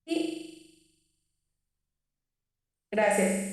Y gracias.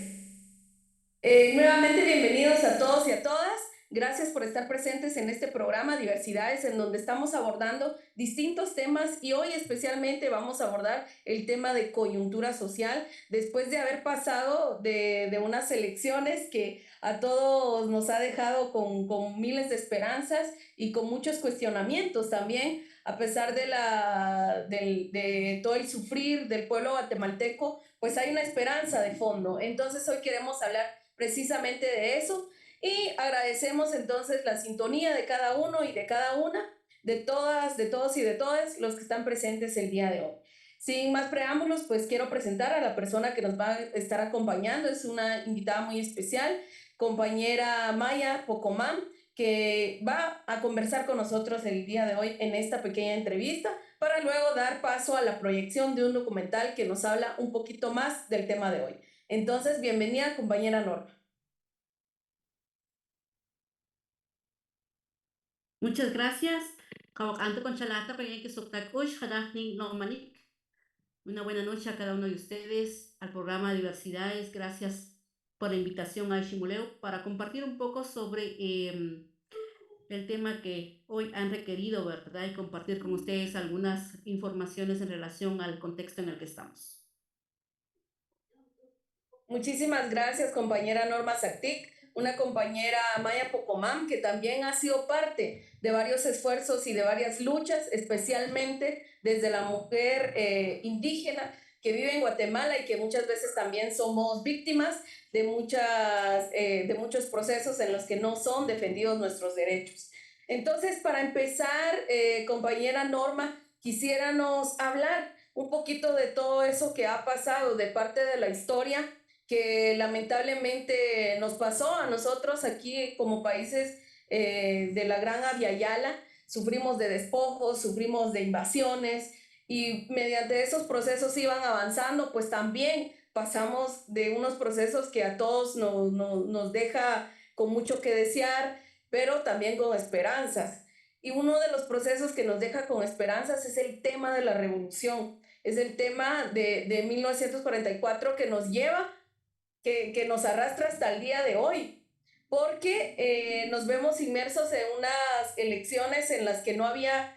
Nuevamente bienvenidos a todos y a todas. Gracias por estar presentes en este programa Diversidades, en donde estamos abordando distintos temas y hoy especialmente vamos a abordar el tema de coyuntura social después de haber pasado de unas elecciones que a todos nos ha dejado con miles de esperanzas y con muchos cuestionamientos también, a pesar de todo el sufrir del pueblo guatemalteco, pues hay una esperanza de fondo. Entonces hoy queremos hablar precisamente de eso. Y agradecemos entonces la sintonía de cada uno y de cada una, de todas, de todos y de todas los que están presentes el día de hoy. Sin más preámbulos, pues quiero presentar a la persona que nos va a estar acompañando. Es una invitada muy especial, compañera Maya Pocomán, que va a conversar con nosotros el día de hoy en esta pequeña entrevista para luego dar paso a la proyección de un documental que nos habla un poquito más del tema de hoy. Entonces, bienvenida, compañera Norma. Muchas gracias. Kawak con chalata que soktakush hadahning no manik. Una buena noche a cada uno de ustedes, al programa Diversidades. Gracias por la invitación a Shimuleu para compartir un poco sobre el tema que hoy han requerido, ¿verdad? Y compartir con ustedes algunas informaciones en relación al contexto en el que estamos. Muchísimas gracias, compañera Norma Sactic, una compañera Maya Pocomán, que también ha sido parte de varios esfuerzos y de varias luchas, especialmente desde la mujer indígena que vive en Guatemala y que muchas veces también somos víctimas de muchos procesos en los que no son defendidos nuestros derechos. Entonces, para empezar, compañera Norma, quisiéramos hablar un poquito de todo eso que ha pasado de parte de la historia que lamentablemente nos pasó a nosotros aquí como países de la Gran Abya Yala. Sufrimos de despojos, sufrimos de invasiones y mediante esos procesos iban avanzando, pues también pasamos de unos procesos que a todos nos deja con mucho que desear, pero también con esperanzas. Y uno de los procesos que nos deja con esperanzas es el tema de la revolución, es el tema de 1944 que nos lleva, que nos arrastra hasta el día de hoy, porque nos vemos inmersos en unas elecciones en las que no había,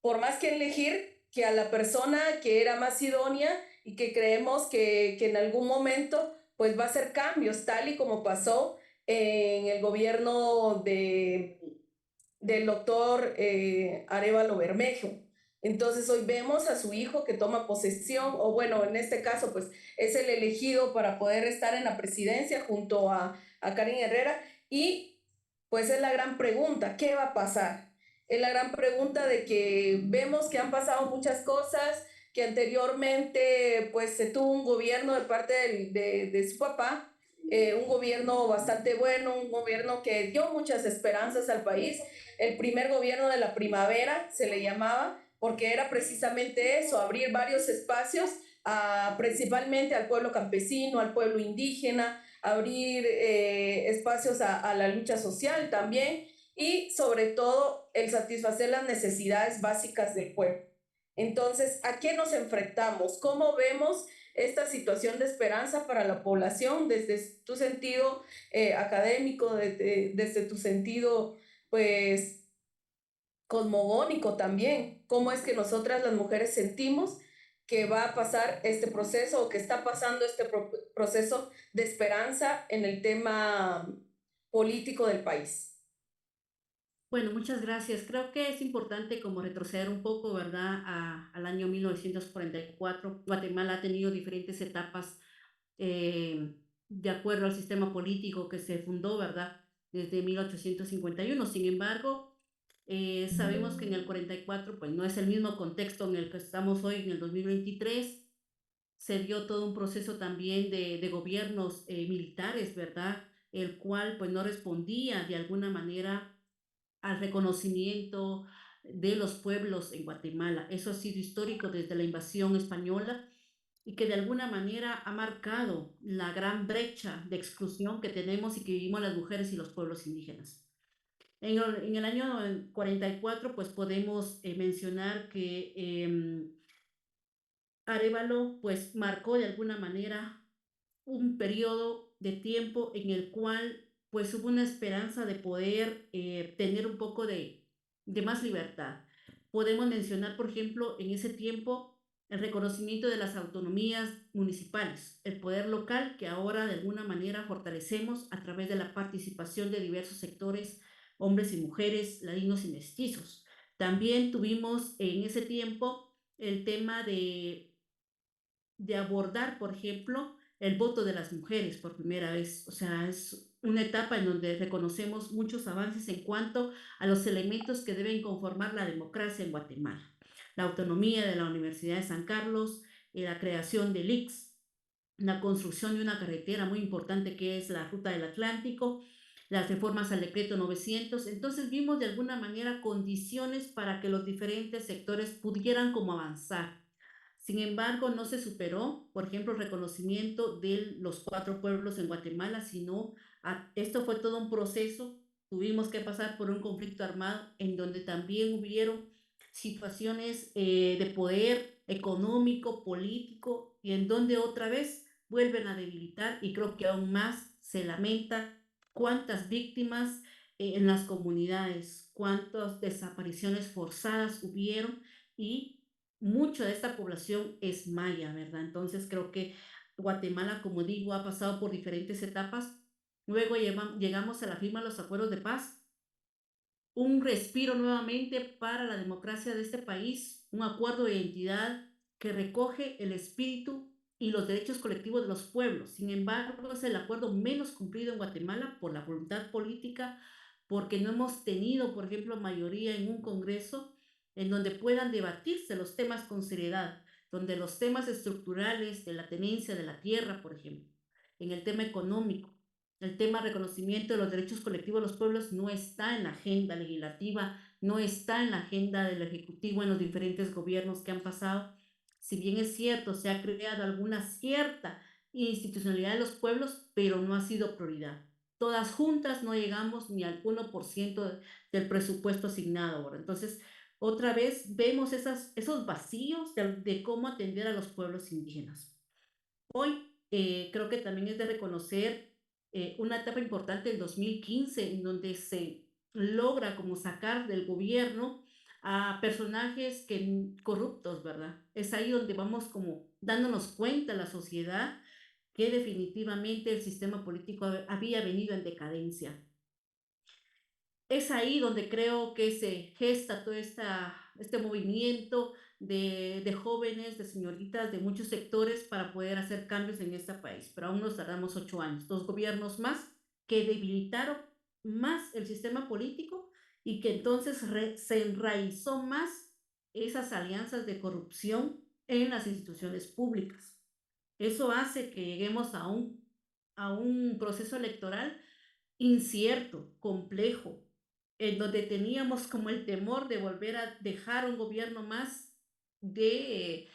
por más que elegir, que a la persona que era más idónea y que creemos que en algún momento pues va a hacer cambios, tal y como pasó en el gobierno del doctor Arévalo Bermejo. Entonces hoy vemos a su hijo que toma posesión, o bueno, en este caso, pues es el elegido para poder estar en la presidencia junto a Karin Herrera. Y pues es la gran pregunta, ¿qué va a pasar? Es la gran pregunta de que vemos que han pasado muchas cosas, que anteriormente pues se tuvo un gobierno de parte de su papá, un gobierno bastante bueno, un gobierno que dio muchas esperanzas al país, el primer gobierno de la primavera se le llamaba, porque era precisamente eso, abrir varios espacios principalmente al pueblo campesino, al pueblo indígena, abrir espacios a la lucha social también y sobre todo el satisfacer las necesidades básicas del pueblo. Entonces, ¿a qué nos enfrentamos? ¿Cómo vemos esta situación de esperanza para la población desde tu sentido académico, desde tu sentido, pues, cosmogónico también? ¿Cómo es que nosotras las mujeres sentimos que va a pasar este proceso o que está pasando este proceso de esperanza en el tema político del país? Bueno, muchas gracias. Creo que es importante como retroceder un poco, ¿verdad? Al año 1944. Guatemala ha tenido diferentes etapas de acuerdo al sistema político que se fundó, ¿verdad? Desde 1851. Sin embargo, sabemos que en el 44, pues no es el mismo contexto en el que estamos hoy, en el 2023. Se dio todo un proceso también de gobiernos militares, ¿verdad? El cual pues no respondía de alguna manera al reconocimiento de los pueblos en Guatemala. Eso ha sido histórico desde la invasión española y que de alguna manera ha marcado la gran brecha de exclusión que tenemos y que vivimos las mujeres y los pueblos indígenas. En el año 44, pues podemos mencionar que Arévalo pues marcó de alguna manera un periodo de tiempo en el cual pues hubo una esperanza de poder tener un poco de más libertad. Podemos mencionar, por ejemplo, en ese tiempo el reconocimiento de las autonomías municipales, el poder local que ahora de alguna manera fortalecemos a través de la participación de diversos sectores, hombres y mujeres, ladinos y mestizos. También tuvimos en ese tiempo el tema de abordar, por ejemplo, el voto de las mujeres por primera vez. O sea, es una etapa en donde reconocemos muchos avances en cuanto a los elementos que deben conformar la democracia en Guatemala. La autonomía de la Universidad de San Carlos, la creación del ICS, la construcción de una carretera muy importante que es la Ruta del Atlántico, las reformas al decreto 900. Entonces vimos de alguna manera condiciones para que los diferentes sectores pudieran como avanzar. Sin embargo, no se superó, por ejemplo, el reconocimiento de los cuatro pueblos en Guatemala, sino esto fue todo un proceso. Tuvimos que pasar por un conflicto armado en donde también hubieron situaciones de poder económico, político, y en donde otra vez vuelven a debilitar y creo que aún más se lamenta cuántas víctimas en las comunidades, cuántas desapariciones forzadas hubieron y mucha de esta población es maya, ¿verdad? Entonces creo que Guatemala, como digo, ha pasado por diferentes etapas. Luego llegamos a la firma de los acuerdos de paz, un respiro nuevamente para la democracia de este país, un acuerdo de identidad que recoge el espíritu y los derechos colectivos de los pueblos. Sin embargo, es el acuerdo menos cumplido en Guatemala por la voluntad política, porque no hemos tenido, por ejemplo, mayoría en un Congreso en donde puedan debatirse los temas con seriedad, donde los temas estructurales de la tenencia de la tierra, por ejemplo, en el tema económico, el tema reconocimiento de los derechos colectivos de los pueblos no está en la agenda legislativa, no está en la agenda del Ejecutivo en los diferentes gobiernos que han pasado. Si bien es cierto, se ha creado alguna cierta institucionalidad de los pueblos, pero no ha sido prioridad. Todas juntas no llegamos ni al 1% del presupuesto asignado, ¿verdad? Entonces, otra vez vemos esos vacíos de cómo atender a los pueblos indígenas. Hoy creo que también es de reconocer una etapa importante del 2015 en donde se logra como sacar del gobierno a personajes corruptos, ¿verdad? Es ahí donde vamos como dándonos cuenta la sociedad que definitivamente el sistema político había venido en decadencia. Es ahí donde creo que se gesta todo este movimiento de jóvenes, de señoritas, de muchos sectores para poder hacer cambios en este país. Pero aún nos tardamos 8 años, 2 gobiernos más que debilitaron más el sistema político y que entonces se enraizó más esas alianzas de corrupción en las instituciones públicas. Eso hace que lleguemos a un proceso electoral incierto, complejo, en donde teníamos como el temor de volver a dejar un gobierno más de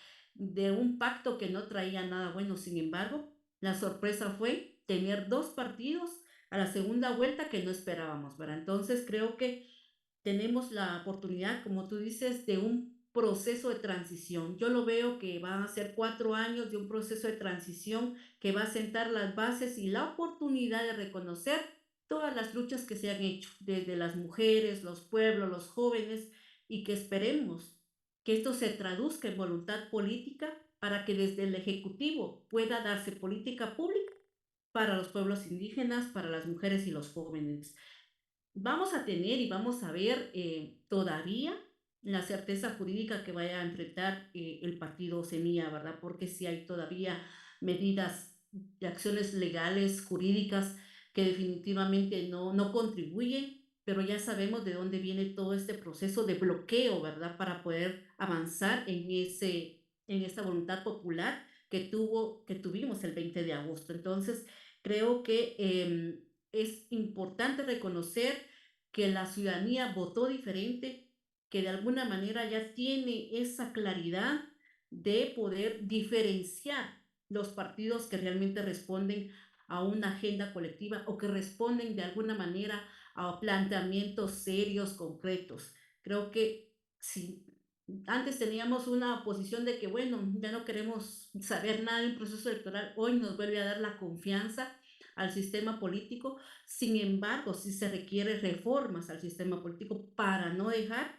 un pacto que no traía nada bueno. Sin embargo, la sorpresa fue tener dos partidos a la segunda vuelta que no esperábamos, ¿verdad? Entonces creo que tenemos la oportunidad, como tú dices, de un proceso de transición. Yo lo veo que van a ser 4 años de un proceso de transición que va a sentar las bases y la oportunidad de reconocer todas las luchas que se han hecho, desde las mujeres, los pueblos, los jóvenes, y que esperemos que esto se traduzca en voluntad política para que desde el Ejecutivo pueda darse política pública para los pueblos indígenas, para las mujeres y los jóvenes. Vamos a tener y vamos a ver todavía la certeza jurídica que vaya a enfrentar el partido Semilla, ¿verdad? Porque si hay todavía medidas de acciones legales, jurídicas, que definitivamente no contribuyen, pero ya sabemos de dónde viene todo este proceso de bloqueo, ¿verdad? Para poder avanzar en esta voluntad popular que tuvimos el 20 de agosto. Entonces, creo que es importante reconocer que la ciudadanía votó diferente, que de alguna manera ya tiene esa claridad de poder diferenciar los partidos que realmente responden a una agenda colectiva o que responden de alguna manera a planteamientos serios, concretos. Creo que si antes teníamos una posición de que, bueno, ya no queremos saber nada de un proceso electoral, hoy nos vuelve a dar la confianza al sistema político. Sin embargo, sí se requiere reformas al sistema político para no dejar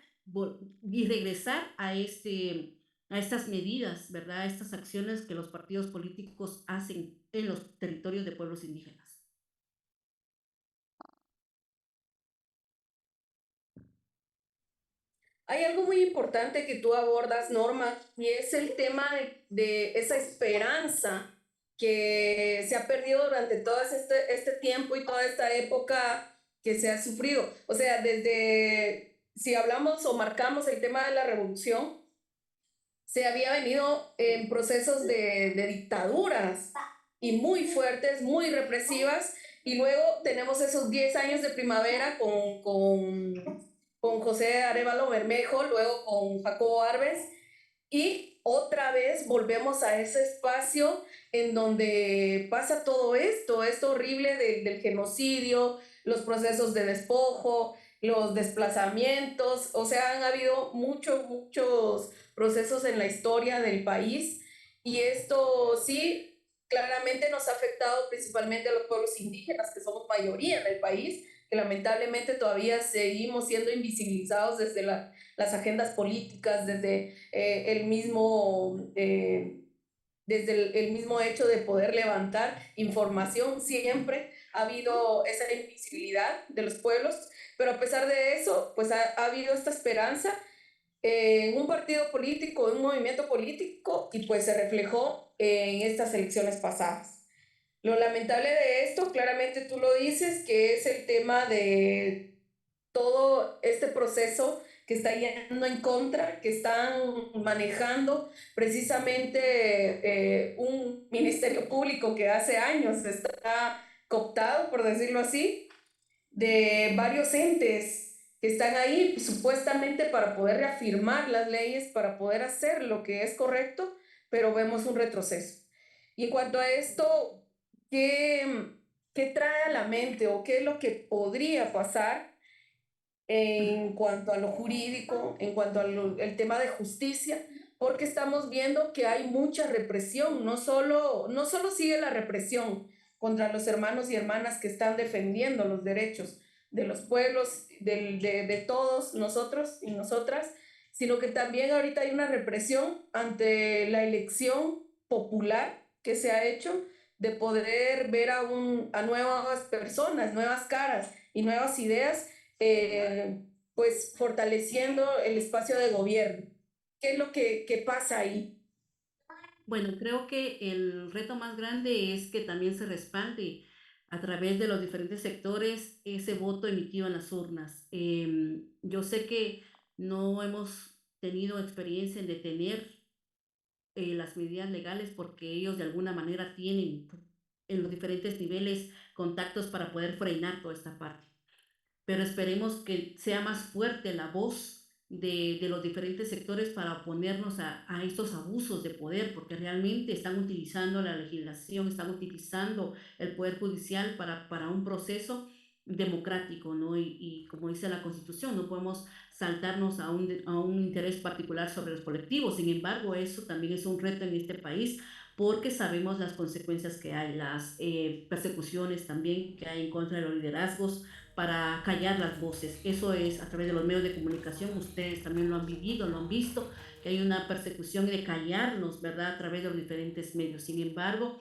y regresar a estas medidas, ¿verdad? A estas acciones que los partidos políticos hacen en los territorios de pueblos indígenas. Hay algo muy importante que tú abordas, Norma, y es el tema de esa esperanza que se ha perdido durante todo este tiempo y toda esta época que se ha sufrido. O sea, si hablamos o marcamos el tema de la revolución, se había venido en procesos de dictaduras y muy fuertes, muy represivas, y luego tenemos esos 10 años de primavera con José Arevalo Bermejo, luego con Jacobo Arbenz, y otra vez volvemos a ese espacio en donde pasa todo esto horrible del genocidio, los procesos de despojo, los desplazamientos, o sea, han habido muchos procesos en la historia del país y esto sí claramente nos ha afectado principalmente a los pueblos indígenas, que somos mayoría en el país, que lamentablemente todavía seguimos siendo invisibilizados desde las agendas políticas, desde el mismo hecho de poder levantar información. Siempre ha habido esa invisibilidad de los pueblos, pero a pesar de eso, pues ha habido esta esperanza en un partido político, en un movimiento político, y pues se reflejó en estas elecciones pasadas. Lo lamentable de esto, claramente tú lo dices, que es el tema de todo este proceso que está yendo en contra, que están manejando precisamente un ministerio público que hace años está cooptado, por decirlo así, de varios entes que están ahí supuestamente para poder reafirmar las leyes, para poder hacer lo que es correcto, pero vemos un retroceso. Y en cuanto a esto, ¿qué trae a la mente o qué es lo que podría pasar en cuanto a lo jurídico, en cuanto al el tema de justicia? Porque estamos viendo que hay mucha represión, no solo sigue la represión contra los hermanos y hermanas que están defendiendo los derechos de los pueblos, de todos nosotros y nosotras, sino que también ahorita hay una represión ante la elección popular que se ha hecho de poder ver a nuevas personas, nuevas caras y nuevas ideas, pues fortaleciendo el espacio de gobierno. ¿Qué es lo que pasa ahí? Bueno, creo que el reto más grande es que también se respalde a través de los diferentes sectores ese voto emitido en las urnas. Yo sé que no hemos tenido experiencia en detener las medidas legales porque ellos de alguna manera tienen en los diferentes niveles contactos para poder frenar toda esta parte, pero esperemos que sea más fuerte la voz de los diferentes sectores para oponernos a estos abusos de poder, porque realmente están utilizando la legislación, están utilizando el Poder Judicial para un proceso democrático, ¿no? Y como dice la Constitución, no podemos saltarnos a un interés particular sobre los colectivos. Sin embargo, eso también es un reto en este país porque sabemos las consecuencias que hay, las persecuciones también que hay en contra de los liderazgos, para callar las voces. Eso es a través de los medios de comunicación. Ustedes también lo han vivido, lo han visto, que hay una persecución de callarnos, ¿verdad? A través de los diferentes medios. Sin embargo,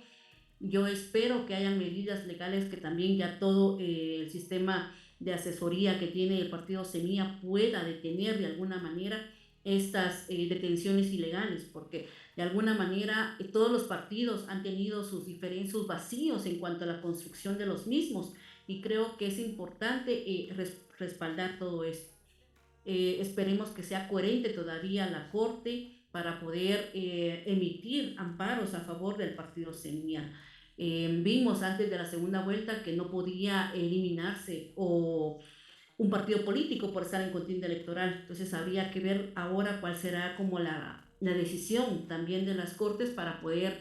yo espero que hayan medidas legales que también ya todo el sistema de asesoría que tiene el partido Semilla pueda detener de alguna manera estas detenciones ilegales, porque de alguna manera todos los partidos han tenido sus diferencias, sus vacíos en cuanto a la construcción de los mismos, y creo que es importante respaldar todo esto. Esperemos que sea coherente todavía la Corte para poder emitir amparos a favor del partido Semilla. Vimos antes de la segunda vuelta que no podía eliminarse o un partido político por estar en contienda electoral. Entonces habría que ver ahora cuál será como la decisión también de las Cortes para poder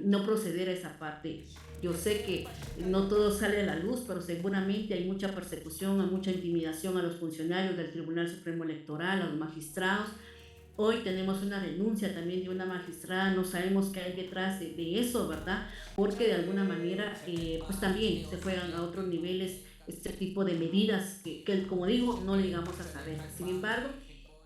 no proceder a esa parte. Yo sé que no todo sale a la luz, pero seguramente hay mucha persecución, hay mucha intimidación a los funcionarios del Tribunal Supremo Electoral, a los magistrados. Hoy tenemos una denuncia también de una magistrada, no sabemos qué hay detrás de eso, ¿verdad? Porque de alguna manera, pues también se fueron a otros niveles este tipo de medidas que, como digo, no llegamos a saber. Sin embargo,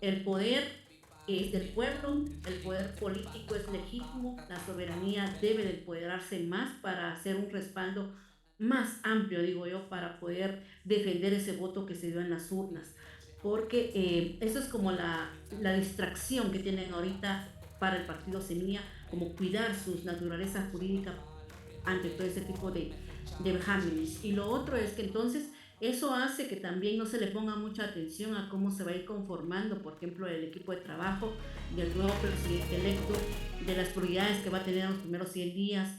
el poder es del pueblo, el poder político es legítimo, la soberanía debe de empoderarse más para hacer un respaldo más amplio, digo yo, para poder defender ese voto que se dio en las urnas, porque eso es como la distracción que tienen ahorita para el partido Semilla, como cuidar su naturaleza jurídica ante todo ese tipo de vejámenes. Y lo otro es que entonces eso hace que también no se le ponga mucha atención a cómo se va a ir conformando, por ejemplo, el equipo de trabajo del nuevo presidente electo, de las prioridades que va a tener en los primeros 100 días.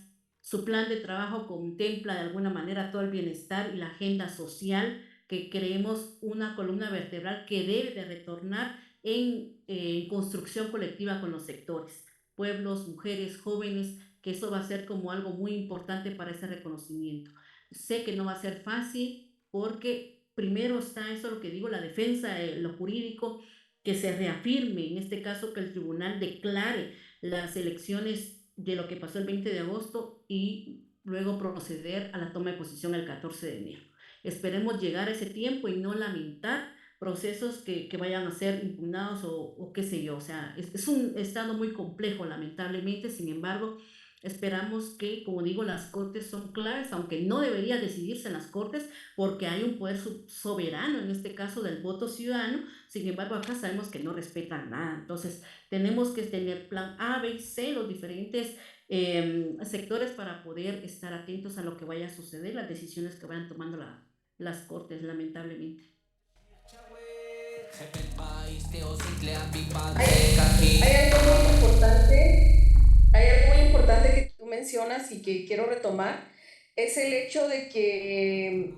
Su plan de trabajo contempla de alguna manera todo el bienestar y la agenda social que creemos una columna vertebral que debe de retornar en construcción colectiva con los sectores, pueblos, mujeres, jóvenes, que eso va a ser como algo muy importante para ese reconocimiento. Sé que no va a ser fácil porque primero está eso, lo que digo, la defensa, lo jurídico, que se reafirme, en este caso que el tribunal declare las elecciones de lo que pasó el 20 de agosto y luego proceder a la toma de posición el 14 de enero. Esperemos llegar a ese tiempo y no lamentar procesos que vayan a ser impugnados o qué sé yo. O sea, es un estado muy complejo, lamentablemente. Sin embargo, esperamos que, como digo, las cortes son claves, aunque no debería decidirse en las cortes porque hay un poder soberano, en este caso del voto ciudadano. Sin embargo, acá sabemos que no respetan nada. Entonces, tenemos que tener plan A, B y C, los diferentes sectores para poder estar atentos a lo que vaya a suceder, las decisiones que vayan tomando las cortes, lamentablemente. Hay algo muy importante, hay algo muy importante que tú mencionas y que quiero retomar, es el hecho de que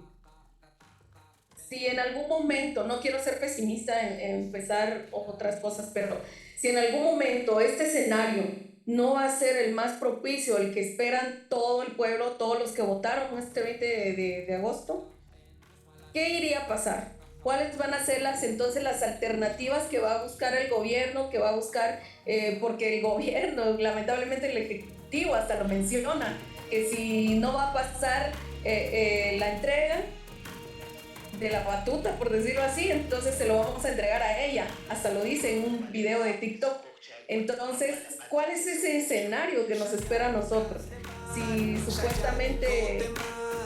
si en algún momento, no quiero ser pesimista en empezar otras cosas, pero si en algún momento este escenario no va a ser el más propicio, el que esperan todo el pueblo, todos los que votaron este 20 de agosto, ¿qué iría a pasar? ¿Cuáles van a ser entonces las alternativas que va a buscar el gobierno, que va a buscar, porque el gobierno, lamentablemente el Ejecutivo hasta lo menciona, que si no va a pasar la entrega de la batuta, por decirlo así, entonces se lo vamos a entregar a ella, hasta lo dice en un video de TikTok. Entonces, ¿cuál es ese escenario que nos espera a nosotros? Si supuestamente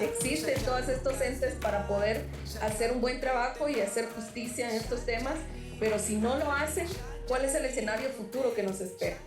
existen todos estos entes para poder hacer un buen trabajo y hacer justicia en estos temas, pero si no lo hacen, ¿cuál es el escenario futuro que nos espera?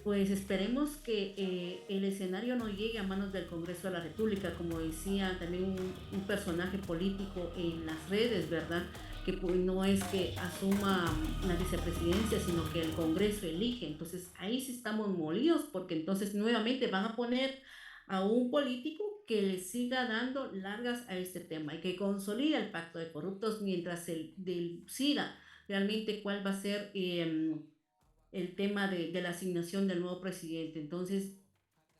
Pues esperemos que el escenario no llegue a manos del Congreso de la República, como decía también un personaje político en las redes, ¿verdad? Que pues, no es que asuma la vicepresidencia, sino que el Congreso elige. Entonces ahí sí estamos molidos, porque entonces nuevamente van a poner a un político que le siga dando largas a este tema y que consolide el pacto de corruptos mientras el decida realmente cuál va a ser el tema de la asignación del nuevo presidente. Entonces,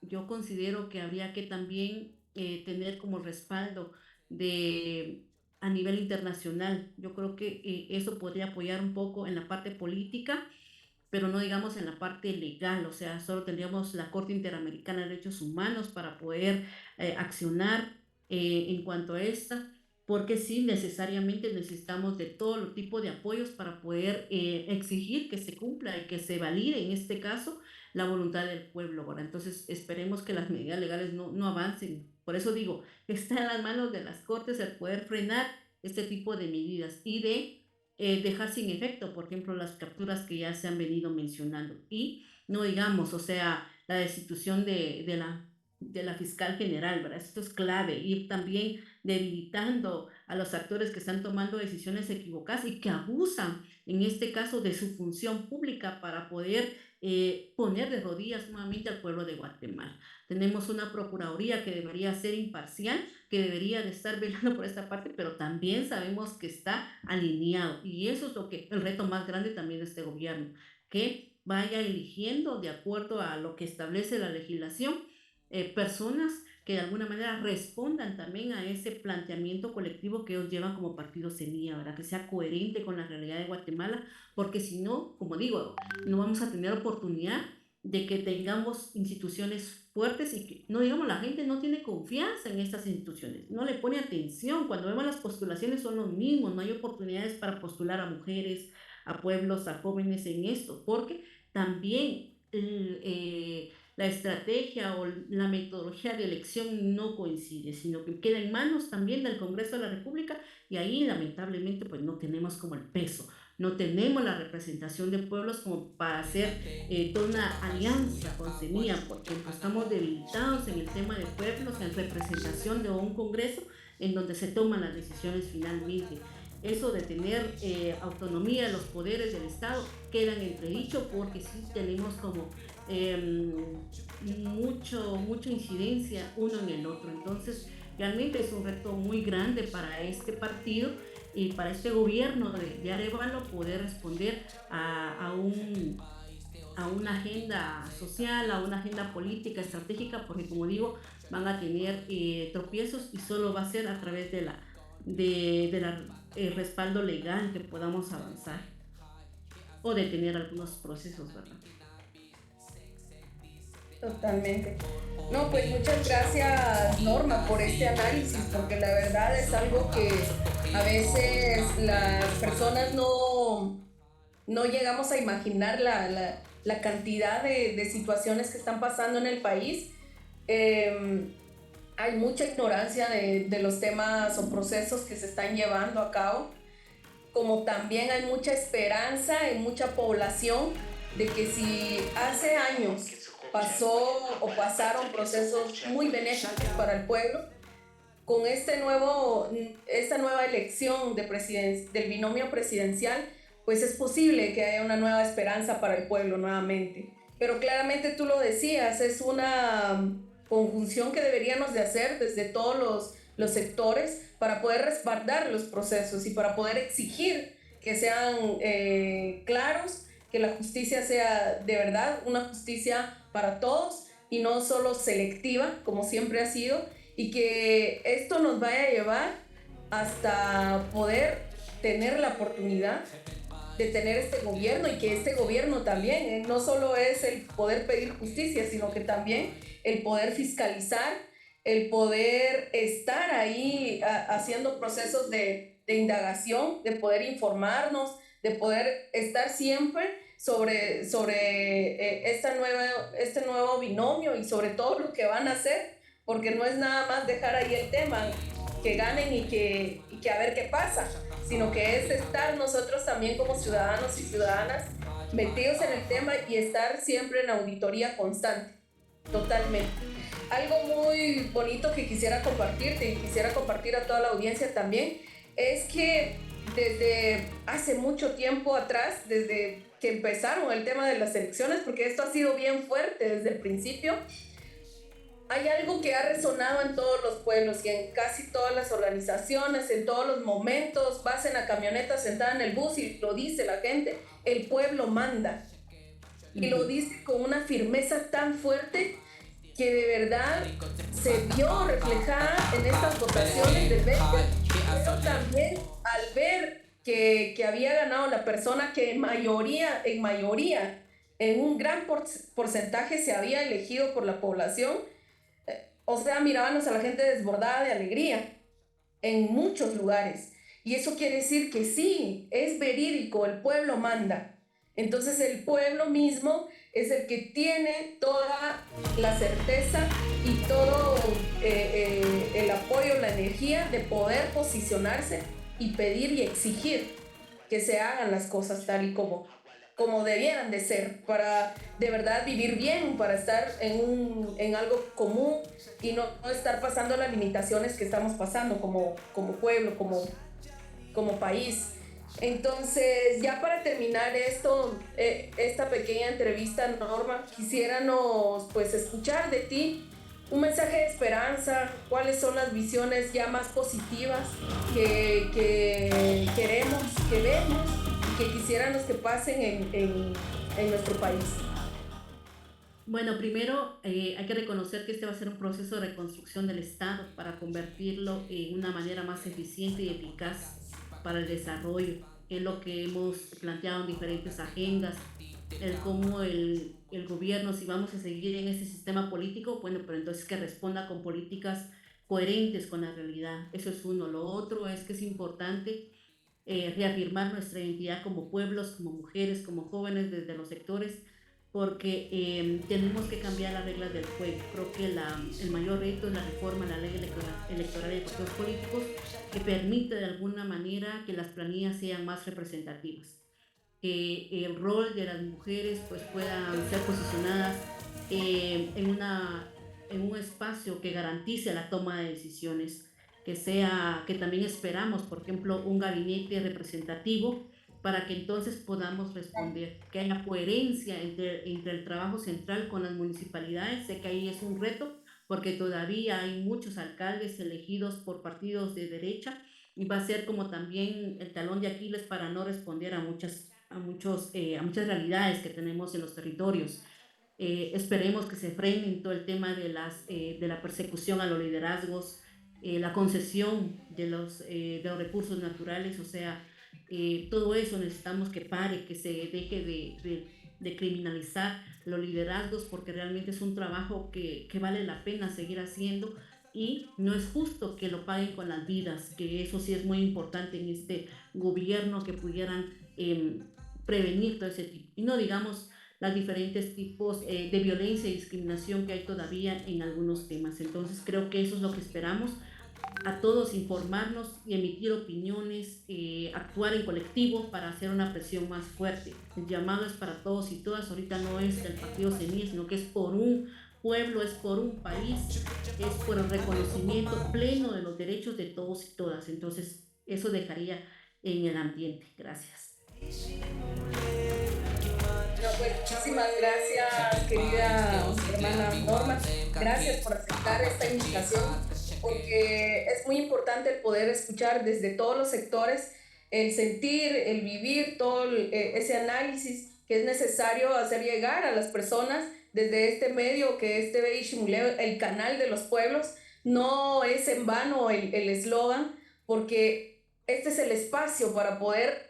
yo considero que habría que también tener como respaldo de a nivel internacional. Yo creo que eso podría apoyar un poco en la parte política, pero no digamos en la parte legal, o sea, solo tendríamos la Corte Interamericana de Derechos Humanos para poder accionar en cuanto a esta, porque sí necesariamente necesitamos de todo tipo de apoyos para poder exigir que se cumpla y que se valide en este caso la voluntad del pueblo. ¿Verdad? Entonces esperemos que las medidas legales no avancen. Por eso digo, está en las manos de las Cortes el poder frenar este tipo de medidas y de dejar sin efecto, por ejemplo, las capturas que ya se han venido mencionando. Y no digamos, o sea, la destitución de la fiscal general, ¿verdad? Esto es clave, ir también debilitando a los actores que están tomando decisiones equivocadas y que abusan, en este caso, de su función pública para poder poner de rodillas nuevamente al pueblo de Guatemala. Tenemos una Procuraduría que debería ser imparcial, que debería de estar velando por esta parte, pero también sabemos que está alineado y eso es lo que el reto más grande también de este gobierno, que vaya eligiendo de acuerdo a lo que establece la legislación personas que de alguna manera respondan también a ese planteamiento colectivo que ellos llevan como partido semilla, ¿verdad? Que sea coherente con la realidad de Guatemala, porque si no, como digo, no vamos a tener oportunidad de que tengamos instituciones fuertes y que, no digamos, la gente no tiene confianza en estas instituciones, no le pone atención. Cuando vemos las postulaciones son los mismos, no hay oportunidades para postular a mujeres, a pueblos, a jóvenes en esto, porque también la estrategia o la metodología de elección no coincide, sino que queda en manos también del Congreso de la República y ahí lamentablemente pues no tenemos como el peso, no tenemos la representación de pueblos como para hacer toda una alianza con Semilla, porque estamos debilitados en el tema de pueblos, en representación de un Congreso en donde se toman las decisiones finalmente. Eso de tener autonomía de los poderes del Estado queda en entredicho porque sí tenemos como mucha incidencia uno en el otro. Entonces, realmente es un reto muy grande para este partido y para este gobierno de Arevalo poder responder a una agenda social, a una agenda política, estratégica, porque como digo, van a tener tropiezos y solo va a ser a través de la respaldo legal que podamos avanzar o detener algunos procesos, ¿verdad? Totalmente. No, pues muchas gracias Norma por este análisis, porque la verdad es algo que a veces las personas no llegamos a imaginar la cantidad de situaciones que están pasando en el país. Hay mucha ignorancia de los temas o procesos que se están llevando a cabo, como también hay mucha esperanza en mucha población de que si hace años pasó o pasaron procesos muy benéficos para el pueblo, con esta nueva elección del binomio presidencial, pues es posible que haya una nueva esperanza para el pueblo nuevamente. Pero claramente tú lo decías, es una conjunción que deberíamos de hacer desde todos los sectores para poder respaldar los procesos y para poder exigir que sean claros que la justicia sea de verdad una justicia para todos y no solo selectiva, como siempre ha sido, y que esto nos vaya a llevar hasta poder tener la oportunidad de tener este gobierno y que este gobierno también no solo es el poder pedir justicia, sino que también el poder fiscalizar, el poder estar ahí haciendo procesos de indagación, de poder informarnos, de poder estar siempre sobre este nuevo binomio y sobre todo lo que van a hacer, porque no es nada más dejar ahí el tema, que ganen y que a ver qué pasa, sino que es estar nosotros también como ciudadanos y ciudadanas metidos en el tema y estar siempre en auditoría constante, totalmente. Algo muy bonito que quisiera compartirte y quisiera compartir a toda la audiencia también es que desde hace mucho tiempo atrás, desde que empezaron el tema de las elecciones, porque esto ha sido bien fuerte desde el principio, hay algo que ha resonado en todos los pueblos y en casi todas las organizaciones, en todos los momentos. Vas en la camioneta sentada en el bus y lo dice la gente: el pueblo manda. Y lo dice con una firmeza tan fuerte que de verdad se vio reflejada en estas votaciones del 20, pero también al ver que había ganado la persona que en mayoría, en un gran porcentaje se había elegido por la población. O sea, mirábamos a la gente desbordada de alegría en muchos lugares. Y eso quiere decir que sí, es verídico, el pueblo manda. Entonces el pueblo mismo es el que tiene toda la certeza y todo el apoyo, la energía de poder posicionarse y pedir y exigir que se hagan las cosas tal y como debieran de ser, para de verdad vivir bien, para estar en algo común y no estar pasando las limitaciones que estamos pasando como pueblo, como país. Entonces, ya para terminar esta pequeña entrevista, Norma, quisiéramos pues escuchar de ti un mensaje de esperanza, cuáles son las visiones ya más positivas que queremos, que vemos y que quisiéramos que pasen en nuestro país. Bueno, primero hay que reconocer que este va a ser un proceso de reconstrucción del Estado para convertirlo en una manera más eficiente y eficaz para el desarrollo. Es lo que hemos planteado en diferentes agendas, el cómo el gobierno, si vamos a seguir en ese sistema político, bueno, pero entonces que responda con políticas coherentes con la realidad. Eso es uno. Lo otro es que es importante reafirmar nuestra identidad como pueblos, como mujeres, como jóvenes desde los sectores, porque tenemos que cambiar las reglas del juego. Creo que el mayor reto es la reforma a la ley electoral y de partidos políticos, que permite de alguna manera que las planillas sean más representativas, que el rol de las mujeres pues puedan ser posicionadas en un espacio que garantice la toma de decisiones, que también esperamos, por ejemplo, un gabinete representativo para que entonces podamos responder, que haya coherencia entre el trabajo central con las municipalidades. Sé que ahí es un reto porque todavía hay muchos alcaldes elegidos por partidos de derecha y va a ser como también el talón de Aquiles para no responder a muchas realidades que tenemos en los territorios. Esperemos que se frenen todo el tema de la persecución a los liderazgos, la concesión de los recursos naturales, o sea, todo eso necesitamos que pare, que se deje de criminalizar los liderazgos, porque realmente es un trabajo que vale la pena seguir haciendo y no es justo que lo paguen con las vidas, que eso sí es muy importante en este gobierno, que pudieran prevenir todo ese tipo. Y no digamos los diferentes tipos de violencia y discriminación que hay todavía en algunos temas. Entonces creo que eso es lo que esperamos, a todos informarnos y emitir opiniones, actuar en colectivo para hacer una presión más fuerte. El llamado es para todos y todas, ahorita no es del partido CENIE, sino que es por un pueblo, es por un país, es por el reconocimiento pleno de los derechos de todos y todas. Entonces eso dejaría en el ambiente. Gracias. No, pues muchísimas gracias, querida hermana Norma. Gracias por aceptar esta invitación, porque es muy importante el poder escuchar desde todos los sectores, el sentir, el vivir, todo ese análisis que es necesario hacer llegar a las personas desde este medio que es TV Ishimuleo, el canal de los pueblos. No es en vano el eslogan, porque este es el espacio para poder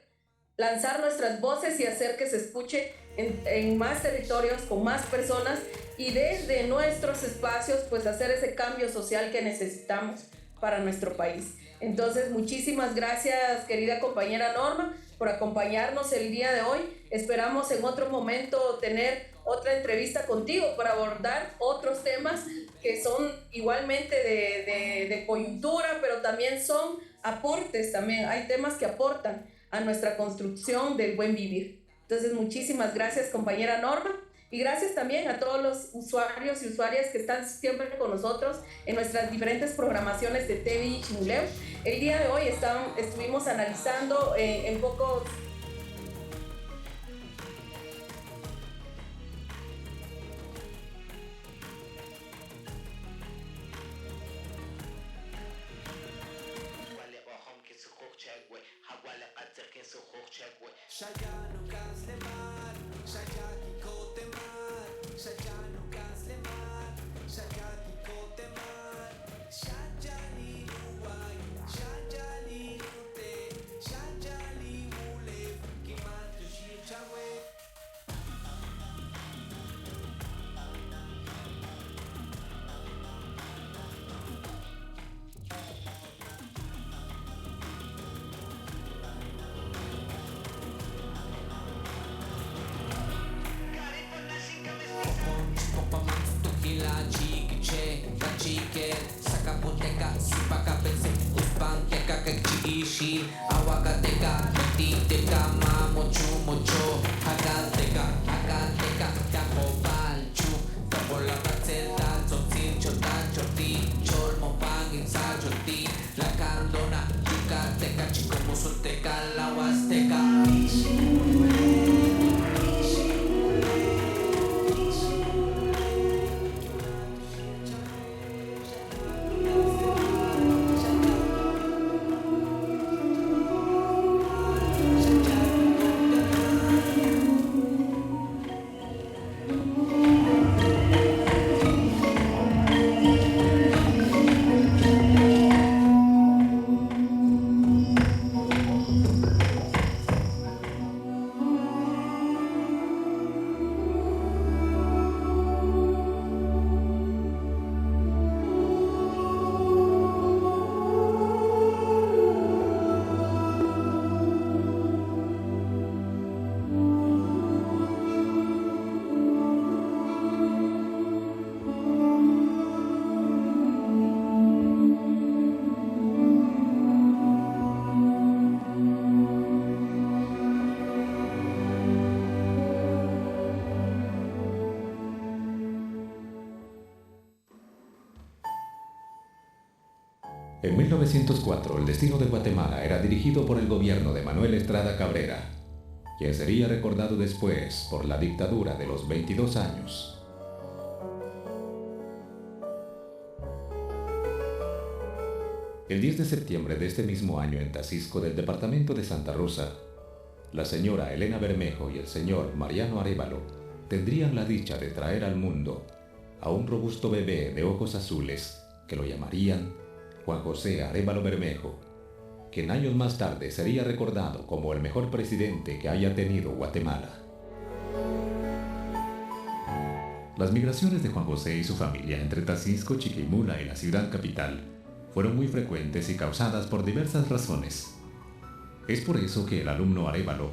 lanzar nuestras voces y hacer que se escuche en más territorios, con más personas, y desde nuestros espacios pues hacer ese cambio social que necesitamos para nuestro país. Entonces, muchísimas gracias, querida compañera Norma, por acompañarnos el día de hoy. Esperamos en otro momento tener otra entrevista contigo para abordar otros temas que son igualmente de coyuntura, pero también son aportes, también hay temas que aportan a nuestra construcción del buen vivir. Entonces, muchísimas gracias, compañera Norma, y gracias también a todos los usuarios y usuarias que están siempre con nosotros en nuestras diferentes programaciones de TV Ishimuleo. El día de hoy estuvimos analizando en pocos Aguacateka, titeca, mamochu, mocho, haganteca, tajobalchu, tapola patzeta, tzotzin, chotan, chorti, cholmo, pan, insal, chorti, la candona, yucateca, chico, mozolteca, la huasteca. En 1904, el destino de Guatemala era dirigido por el gobierno de Manuel Estrada Cabrera, quien sería recordado después por la dictadura de los 22 años. El 10 de septiembre de este mismo año, en Tacisco del departamento de Santa Rosa, la señora Elena Bermejo y el señor Mariano Arévalo tendrían la dicha de traer al mundo a un robusto bebé de ojos azules que lo llamarían Juan José Arévalo Bermejo, quien años más tarde sería recordado como el mejor presidente que haya tenido Guatemala. Las migraciones de Juan José y su familia entre Tacisco, Chiquimula y la ciudad capital fueron muy frecuentes y causadas por diversas razones. Es por eso que el alumno Arévalo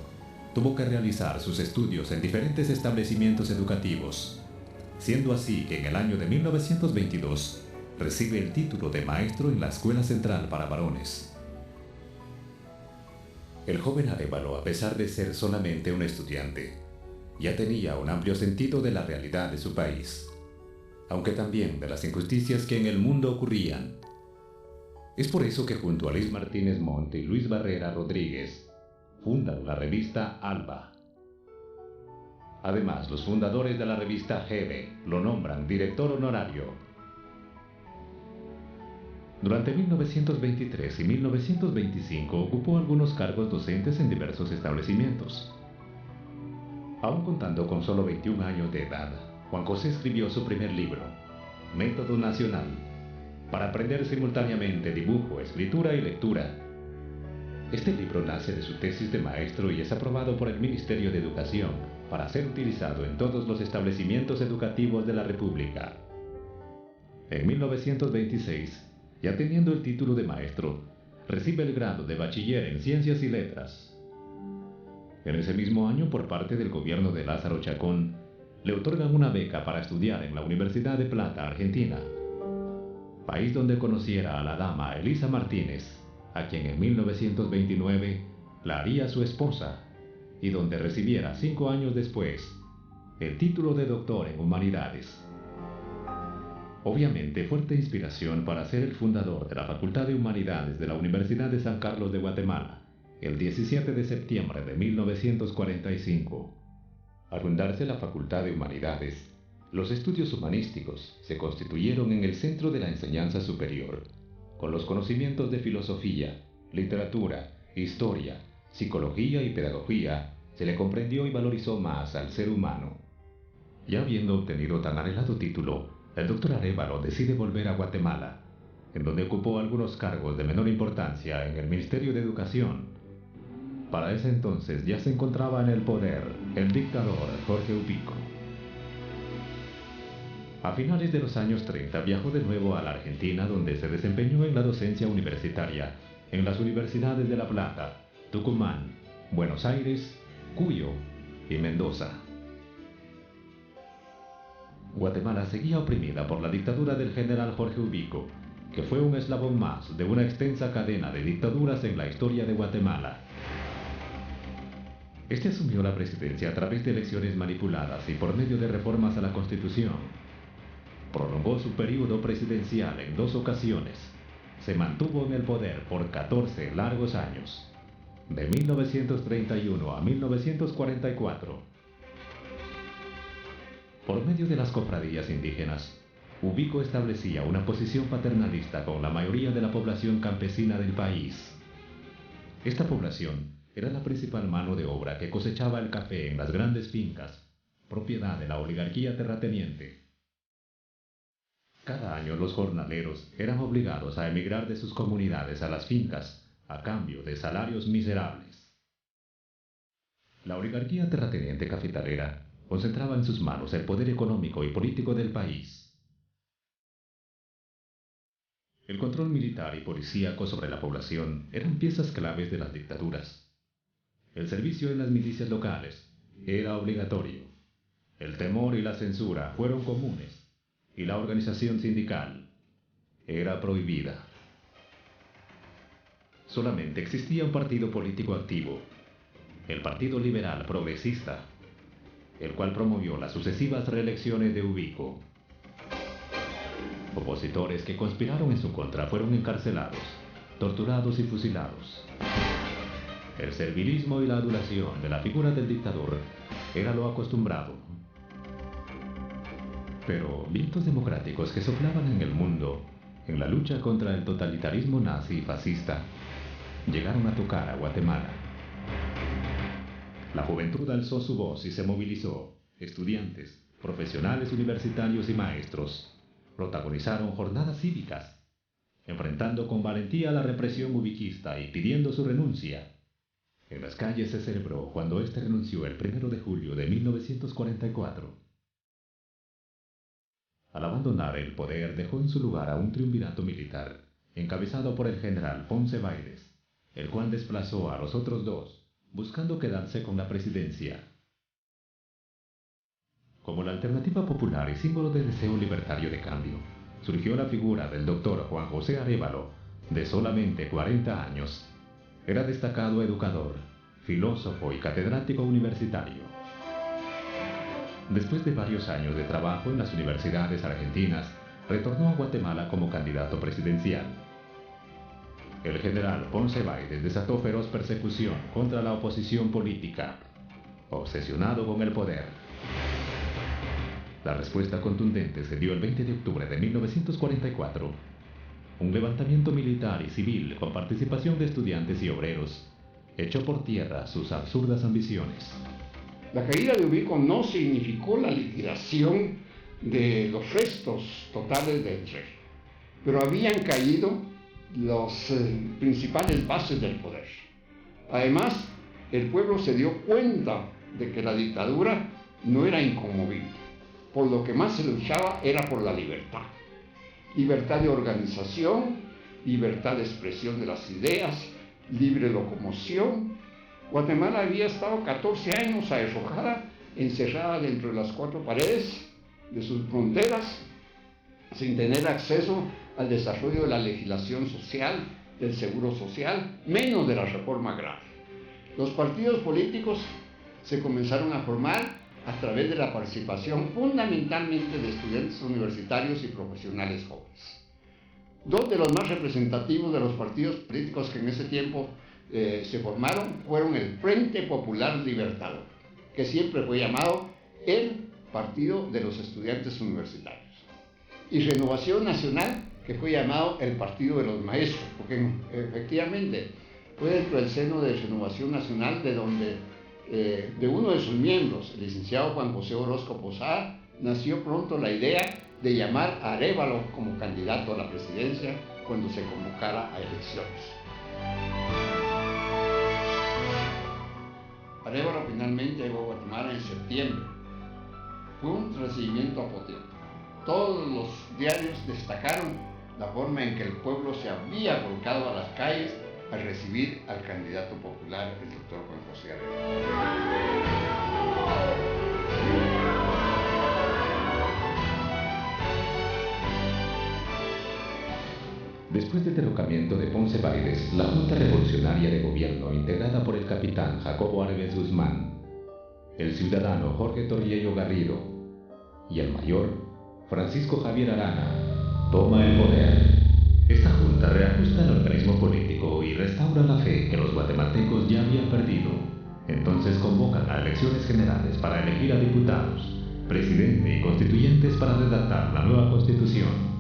tuvo que realizar sus estudios en diferentes establecimientos educativos, siendo así que en el año de 1922 recibe el título de maestro en la Escuela Central para Varones. El joven Arévalo, a pesar de ser solamente un estudiante, ya tenía un amplio sentido de la realidad de su país, aunque también de las injusticias que en el mundo ocurrían. Es por eso que junto a Luis Martínez Monte y Luis Barrera Rodríguez fundan la revista Alba. Además, los fundadores de la revista Jeve lo nombran director honorario. Durante 1923 y 1925 ocupó algunos cargos docentes en diversos establecimientos. Aún contando con solo 21 años de edad, Juan José escribió su primer libro, Método Nacional, para aprender simultáneamente dibujo, escritura y lectura. Este libro nace de su tesis de maestro y es aprobado por el Ministerio de Educación para ser utilizado en todos los establecimientos educativos de la República. En 1926, ya teniendo el título de maestro, recibe el grado de bachiller en Ciencias y Letras. En ese mismo año, por parte del gobierno de Lázaro Chacón, le otorgan una beca para estudiar en la Universidad de Plata, Argentina, país donde conociera a la dama Elisa Martínez, a quien en 1929 la haría su esposa, y donde recibiera 5 años después el título de doctor en Humanidades. Obviamente, fuerte inspiración para ser el fundador de la Facultad de Humanidades de la Universidad de San Carlos de Guatemala, el 17 de septiembre de 1945. Al fundarse la Facultad de Humanidades, los estudios humanísticos se constituyeron en el centro de la enseñanza superior, con los conocimientos de filosofía, literatura, historia, psicología y pedagogía. Se le comprendió y valorizó más al ser humano. Ya habiendo obtenido tan anhelado título, el doctor Arévalo decide volver a Guatemala, en donde ocupó algunos cargos de menor importancia en el Ministerio de Educación. Para ese entonces ya se encontraba en el poder el dictador Jorge Ubico. A finales de los años 30 viajó de nuevo a la Argentina, donde se desempeñó en la docencia universitaria en las universidades de La Plata, Tucumán, Buenos Aires, Cuyo y Mendoza. Guatemala seguía oprimida por la dictadura del general Jorge Ubico, que fue un eslabón más de una extensa cadena de dictaduras en la historia de Guatemala. Este asumió la presidencia a través de elecciones manipuladas y por medio de reformas a la Constitución. Prolongó su periodo presidencial en 2 ocasiones. Se mantuvo en el poder por 14 largos años, de 1931 a 1944. Por medio de las cofradías indígenas, Ubico establecía una posición paternalista con la mayoría de la población campesina del país. Esta población era la principal mano de obra que cosechaba el café en las grandes fincas, propiedad de la oligarquía terrateniente. Cada año los jornaleros eran obligados a emigrar de sus comunidades a las fincas a cambio de salarios miserables. La oligarquía terrateniente cafetalera concentraba en sus manos el poder económico y político del país. El control militar y policíaco sobre la población eran piezas claves de las dictaduras. El servicio en las milicias locales era obligatorio. El temor y la censura fueron comunes, y la organización sindical era prohibida. Solamente existía un partido político activo, el Partido Liberal Progresista, el cual promovió las sucesivas reelecciones de Ubico. Opositores que conspiraron en su contra fueron encarcelados, torturados y fusilados. El servilismo y la adulación de la figura del dictador era lo acostumbrado. Pero vientos democráticos que soplaban en el mundo, en la lucha contra el totalitarismo nazi y fascista, llegaron a tocar a Guatemala. La juventud alzó su voz y se movilizó. Estudiantes, profesionales universitarios y maestros protagonizaron jornadas cívicas, enfrentando con valentía la represión ubiquista y pidiendo su renuncia. En las calles se celebró cuando éste renunció el 1 de julio de 1944. Al abandonar el poder, dejó en su lugar a un triunvirato militar, encabezado por el general Ponce Baides, el cual desplazó a los otros 2, buscando quedarse con la presidencia. Como la alternativa popular y símbolo del deseo libertario de cambio, surgió la figura del doctor Juan José Arévalo, de solamente 40 años. Era destacado educador, filósofo y catedrático universitario. Después de varios años de trabajo en las universidades argentinas, retornó a Guatemala como candidato presidencial. El general Ponce Baides desató feroz persecución contra la oposición política, obsesionado con el poder. La respuesta contundente se dio el 20 de octubre de 1944. Un levantamiento militar y civil con participación de estudiantes y obreros echó por tierra sus absurdas ambiciones. La caída de Ubico no significó la liquidación de los restos totales del régimen, pero habían caído los principales bases del poder. Además, el pueblo se dio cuenta de que la dictadura no era inconmovible, por lo que más se luchaba era por la libertad. Libertad de organización, libertad de expresión de las ideas, libre locomoción. Guatemala había estado 14 años arrojada, encerrada dentro de las 4 paredes de sus fronteras, sin tener acceso al desarrollo de la legislación social, del seguro social, menos de la reforma agraria. Los partidos políticos se comenzaron a formar a través de la participación fundamentalmente de estudiantes universitarios y profesionales jóvenes. 2 de los más representativos de los partidos políticos que en ese tiempo se formaron fueron el Frente Popular Libertador, que siempre fue llamado el Partido de los Estudiantes Universitarios, y Renovación Nacional, que fue llamado el Partido de los Maestros, porque efectivamente fue dentro del seno de Renovación Nacional de donde de uno de sus miembros, el licenciado Juan José Orozco Posada, nació pronto la idea de llamar a Arévalo como candidato a la presidencia cuando se convocara a elecciones. Arévalo finalmente llegó a Guatemala en septiembre. Fue un recibimiento apoteótico. Todos los diarios destacaron la forma en que el pueblo se había volcado a las calles a recibir al candidato popular, el doctor Juan José Arévalo. Después del derrocamiento de Ponce Bailes, la Junta Revolucionaria de Gobierno, integrada por el capitán Jacobo Arbenz Guzmán, el ciudadano Jorge Torriello Garrido y el mayor Francisco Javier Arana, toma el poder. Esta junta reajusta el organismo político y restaura la fe que los guatemaltecos ya habían perdido. Entonces convocan a elecciones generales para elegir a diputados, presidente y constituyentes para redactar la nueva constitución.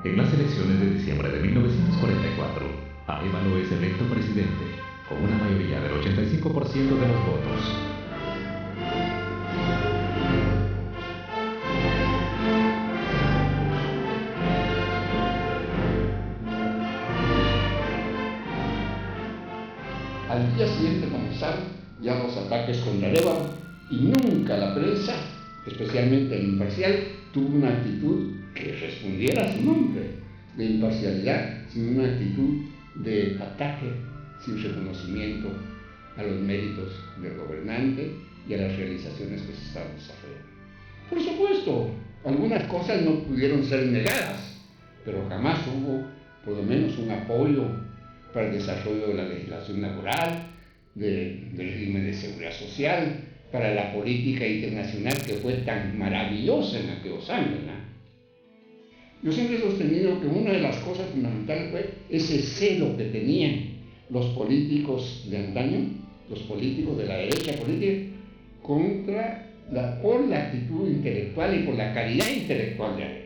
En las elecciones de diciembre de 1944, Arévalo es electo presidente, con una mayoría del 85% de los votos. Al día siguiente comenzaron ya los ataques contra Arévalo y nunca la prensa, especialmente el imparcial, tuvo una actitud que respondiera a su nombre de imparcialidad, sino una actitud de ataque sin reconocimiento a los méritos del gobernante y a las realizaciones que se estaban desarrollando. Por supuesto, algunas cosas no pudieron ser negadas, pero jamás hubo por lo menos un apoyo para el desarrollo de la legislación laboral, del régimen de seguridad social, para la política internacional que fue tan maravillosa en aquellos años, ¿no? Yo siempre he sostenido que una de las cosas fundamentales fue ese celo que tenían los políticos de antaño, los políticos de la derecha política, por la actitud intelectual y por la calidad intelectual de Arévalo.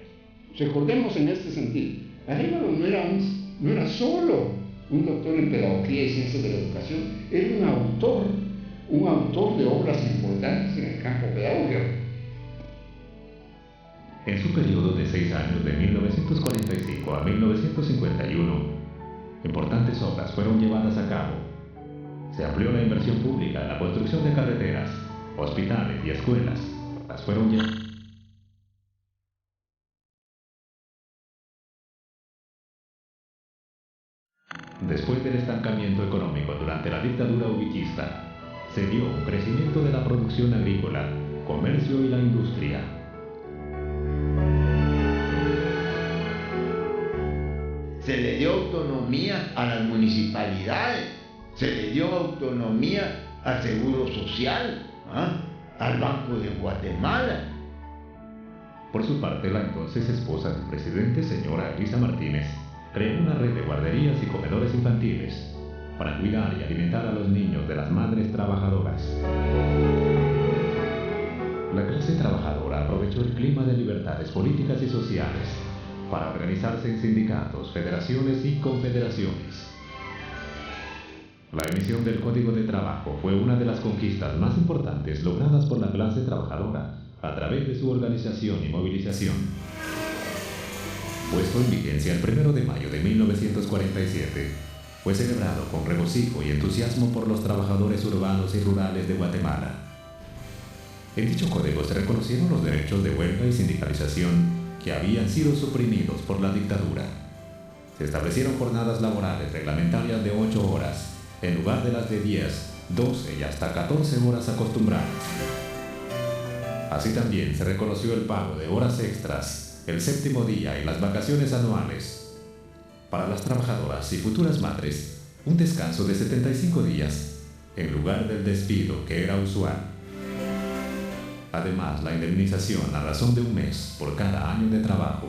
Recordemos en este sentido, Arévalo no era solo un doctor en pedagogía y ciencias de la educación, era un autor de obras importantes en el campo pedagógico. En su periodo de 6 años, de 1945 a 1951, importantes obras fueron llevadas a cabo. Se amplió la inversión pública en la construcción de carreteras, hospitales y escuelas. Las fueron llevadas. Después del estancamiento económico durante la dictadura ubiquista, se dio un crecimiento de la producción agrícola, comercio y la industria. Se le dio autonomía a las municipalidades, se le dio autonomía al Seguro Social, al Banco de Guatemala. Por su parte, la entonces esposa del presidente, señora Elisa Martínez, creó una red de guarderías y comedores infantiles para cuidar y alimentar a los niños de las madres trabajadoras. La clase trabajadora aprovechó el clima de libertades políticas y sociales para organizarse en sindicatos, federaciones y confederaciones. La emisión del Código de Trabajo fue una de las conquistas más importantes logradas por la clase trabajadora a través de su organización y movilización. Puesto en vigencia el 1 de mayo de 1947, fue celebrado con regocijo y entusiasmo por los trabajadores urbanos y rurales de Guatemala. En dicho código se reconocieron los derechos de huelga y sindicalización que habían sido suprimidos por la dictadura. Se establecieron jornadas laborales reglamentarias de 8 horas, en lugar de las de 10, 12 y hasta 14 horas acostumbradas. Así también se reconoció el pago de horas extras, el séptimo día y las vacaciones anuales. Para las trabajadoras y futuras madres, un descanso de 75 días, en lugar del despido que era usual. Además, la indemnización a razón de un mes por cada año de trabajo.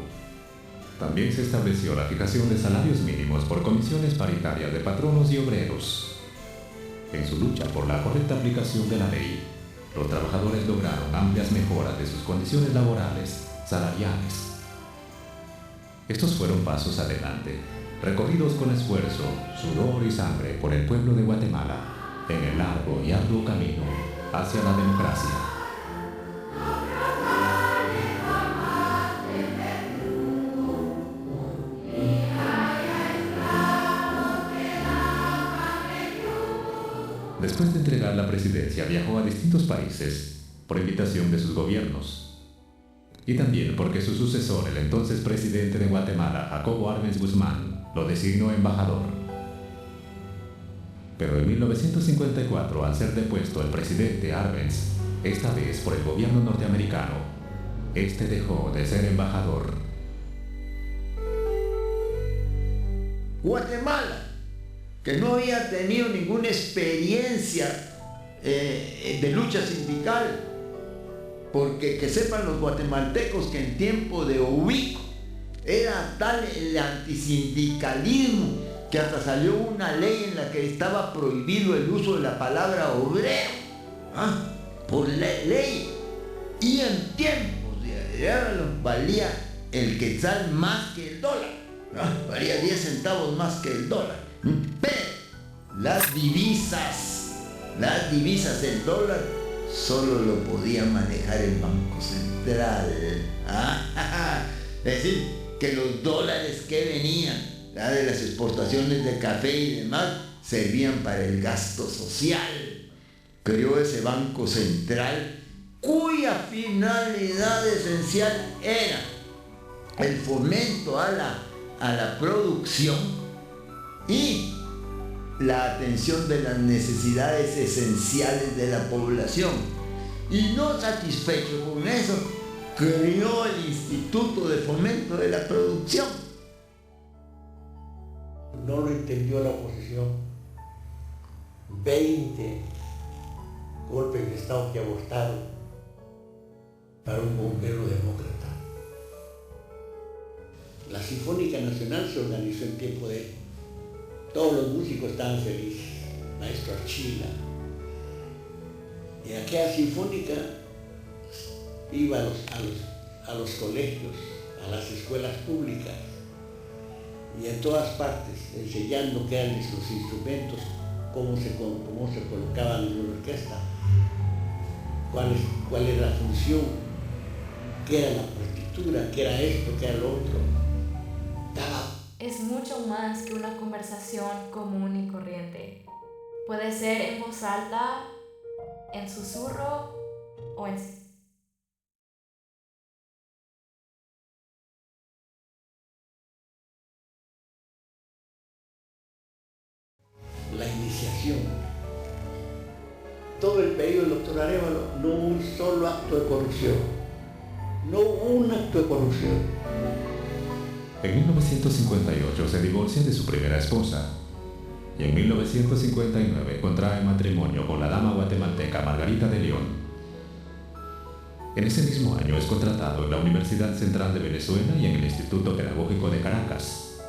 También se estableció la fijación de salarios mínimos por comisiones paritarias de patronos y obreros. En su lucha por la correcta aplicación de la ley, los trabajadores lograron amplias mejoras de sus condiciones laborales, salariales. Estos fueron pasos adelante, recorridos con esfuerzo, sudor y sangre por el pueblo de Guatemala, en el largo y arduo camino hacia la democracia. Después de entregar la presidencia, viajó a distintos países por invitación de sus gobiernos y también porque su sucesor, el entonces presidente de Guatemala, Jacobo Arbenz Guzmán, lo designó embajador. Pero en 1954, al ser depuesto el presidente Arbenz, esta vez por el gobierno norteamericano, este dejó de ser embajador. Guatemala, que no había tenido ninguna experiencia de lucha sindical, porque que sepan los guatemaltecos que en tiempo de Ubico era tal el antisindicalismo que hasta salió una ley en la que estaba prohibido el uso de la palabra obrero, por ley, y en tiempos de valía el quetzal más que el dólar, valía 10 centavos más que el dólar. Pero las divisas, el dólar, solo lo podía manejar el Banco Central. Es decir, que los dólares que venían de las exportaciones de café y demás servían para el gasto social. Creó ese Banco Central cuya finalidad esencial era el fomento a la producción y la atención de las necesidades esenciales de la población. Y no satisfecho con eso, creó el Instituto de Fomento de la Producción. No lo entendió la oposición. 20 golpes de Estado que abortaron para un bombero demócrata. La Sinfónica Nacional se organizó en tiempo de él. Todos los músicos estaban felices, maestro Archila. Y aquella sinfónica iba a los colegios, a las escuelas públicas y en todas partes, enseñando qué eran los instrumentos, cómo se colocaban en una orquesta, cuál era la función, qué era la partitura, qué era esto, qué era lo otro. Es mucho más que una conversación común y corriente. Puede ser en voz alta, en susurro o en... La iniciación. Todo el periodo del doctor Arévalo no hubo un solo acto de corrupción. No hubo un acto de corrupción. En 1958 se divorcia de su primera esposa y en 1959 contrae matrimonio con la dama guatemalteca Margarita de León. En ese mismo año es contratado en la Universidad Central de Venezuela y en el Instituto Pedagógico de Caracas,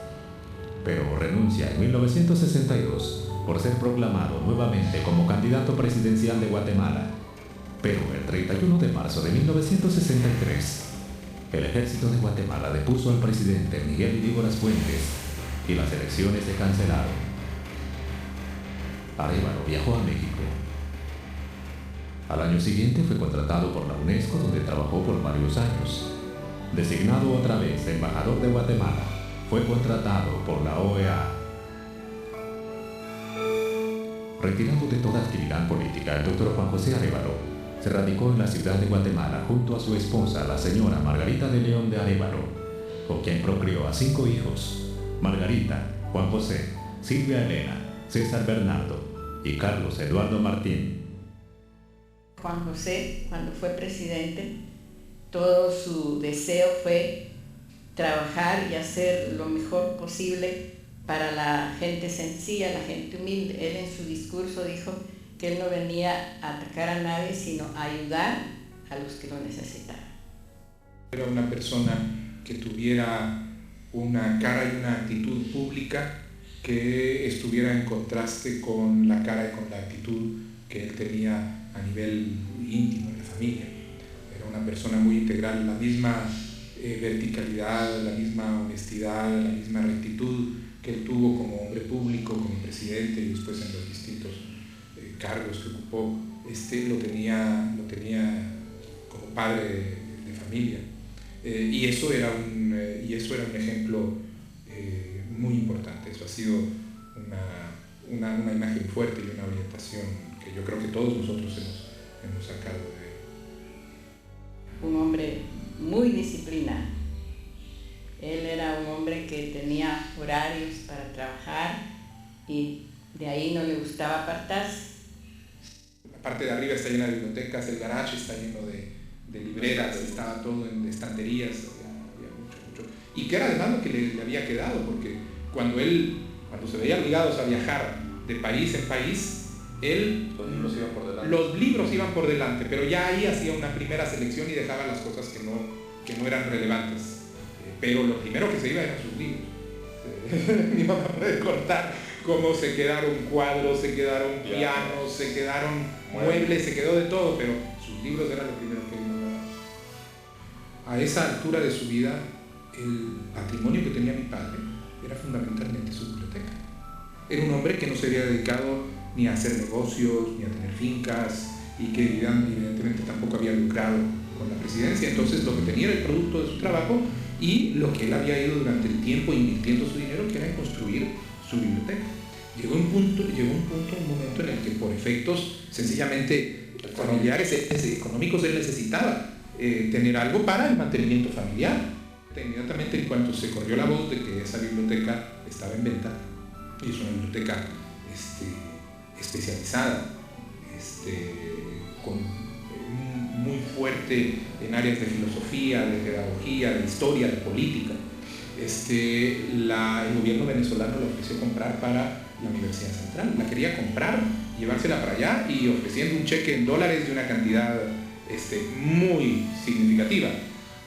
pero renuncia en 1962 por ser proclamado nuevamente como candidato presidencial de Guatemala. Pero el 31 de marzo de 1963, el ejército de Guatemala depuso al presidente Miguel Ydígoras Fuentes y las elecciones se cancelaron. Arévalo viajó a México. Al año siguiente fue contratado por la UNESCO, donde trabajó por varios años. Designado otra vez embajador de Guatemala, fue contratado por la OEA. Retirado de toda actividad política, el doctor Juan José Arévalo se radicó en la ciudad de Guatemala junto a su esposa, la señora Margarita de León de Arévalo, con quien procreó a 5 hijos: Margarita, Juan José, Silvia Elena, César Bernardo y Carlos Eduardo Martín. Juan José, cuando fue presidente, todo su deseo fue trabajar y hacer lo mejor posible para la gente sencilla, la gente humilde. Él en su discurso dijo que él no venía a atacar a nadie, sino a ayudar a los que lo necesitaban. Era una persona que tuviera una cara y una actitud pública que estuviera en contraste con la cara y con la actitud que él tenía a nivel íntimo en la familia. Era una persona muy integral, la misma verticalidad, la misma honestidad, la misma rectitud que él tuvo como hombre público, como presidente y después en los distintos cargos que ocupó, lo tenía como padre de familia. Y eso era un ejemplo muy importante. Eso ha sido una imagen fuerte y una orientación que yo creo que todos nosotros hemos sacado de él. Un hombre muy disciplinado. Él era un hombre que tenía horarios para trabajar y de ahí no le gustaba apartarse. La parte de arriba está llena de bibliotecas, el garage está lleno de libreras, estaba todo en estanterías, había mucho. Y que era además lo que le había quedado, porque cuando se veía obligados a viajar de país en país, los libros iban por delante, pero ya ahí hacía una primera selección y dejaba las cosas que no eran relevantes. Pero lo primero que se iba eran sus libros. Mi mamá puede contar cómo se quedaron cuadros, se quedaron pianos, se quedaron muebles, se quedó de todo, pero sus libros eran lo primero que iban. A esa altura de su vida, el patrimonio que tenía mi padre era fundamentalmente su biblioteca. Era un hombre que no se había dedicado ni a hacer negocios, ni a tener fincas, y que evidentemente tampoco había lucrado con la presidencia. Entonces lo que tenía era el producto de su trabajo y lo que él había ido durante el tiempo invirtiendo su dinero, que era en construir su biblioteca. Llegó un momento en el que por efectos sencillamente familiares, económicos, él necesitaba tener algo para el mantenimiento familiar. Inmediatamente, en cuanto se corrió la voz de que esa biblioteca estaba en venta, y es una biblioteca especializada, muy fuerte en áreas de filosofía, de pedagogía, de historia, de política. El gobierno venezolano la ofreció comprar para la Universidad Central. La quería comprar, llevársela para allá y ofreciendo un cheque en dólares de una cantidad muy significativa,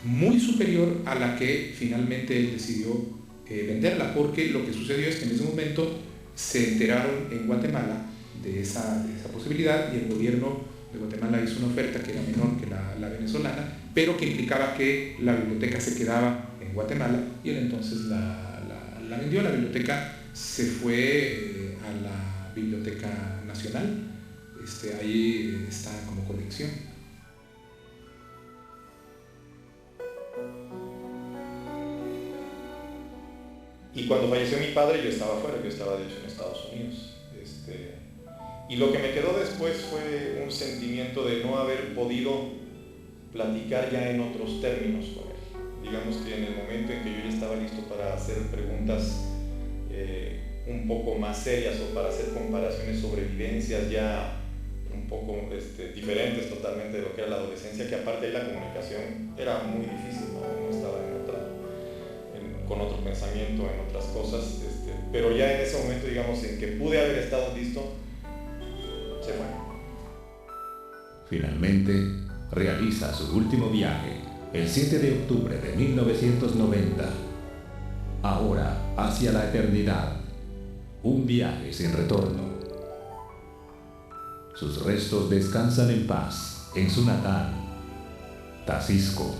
muy superior a la que finalmente él decidió venderla, porque lo que sucedió es que en ese momento se enteraron en Guatemala de esa posibilidad y el gobierno de Guatemala hizo una oferta que era menor que la venezolana, pero que implicaba que la biblioteca se quedaba en Guatemala, y él entonces la vendió. La biblioteca se fue a la Biblioteca Nacional, ahí está como colección. Y cuando falleció mi padre yo estaba afuera, yo estaba de hecho en Estados Unidos. Y lo que me quedó después fue un sentimiento de no haber podido platicar ya en otros términos con él. Digamos que en el momento en que yo ya estaba listo para hacer preguntas un poco más serias o para hacer comparaciones sobre vivencias ya un poco diferentes totalmente de lo que era la adolescencia, que aparte de la comunicación era muy difícil, no estaba con otro pensamiento, en otras cosas, pero ya en ese momento, digamos, en que pude haber estado listo, se fue. Finalmente, realiza su último viaje el 7 de octubre de 1990. Ahora hacia la eternidad. Un viaje sin retorno. Sus restos descansan en paz en su natal, Taxisco.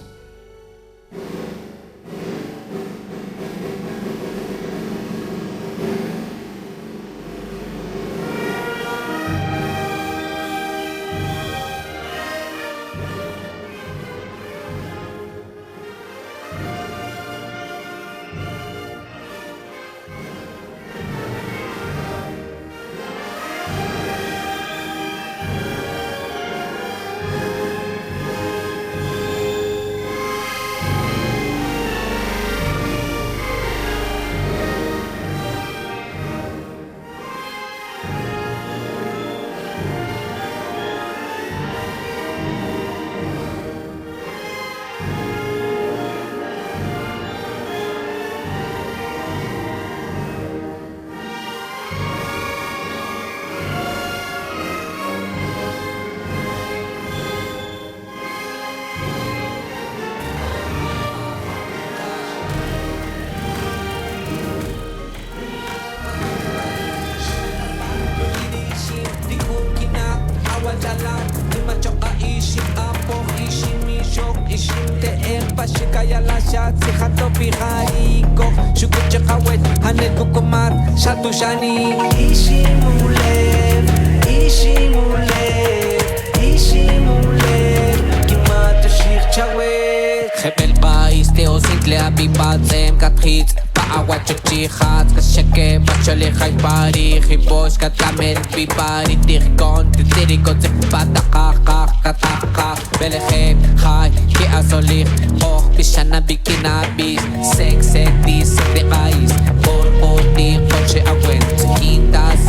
שקיה לשעת שיחת תופיכה איכוך שוקות שחוות הנקו קומר שטו שני אישימו לב אישימו לב אישימו לב כמעט השיר צ'וות חבל בייס תאוסית להביא בצם כתחיץ Awat cucihat Kashake Bachole khai pari Khibosh katamel Bipari Tirkon Tirikon Zik Patakakak Katakak Belechem Khai Ki asolich Och Bishana Bikinabis Sek Sek Di Sek De Ais Por Poti Koche Awen Zintas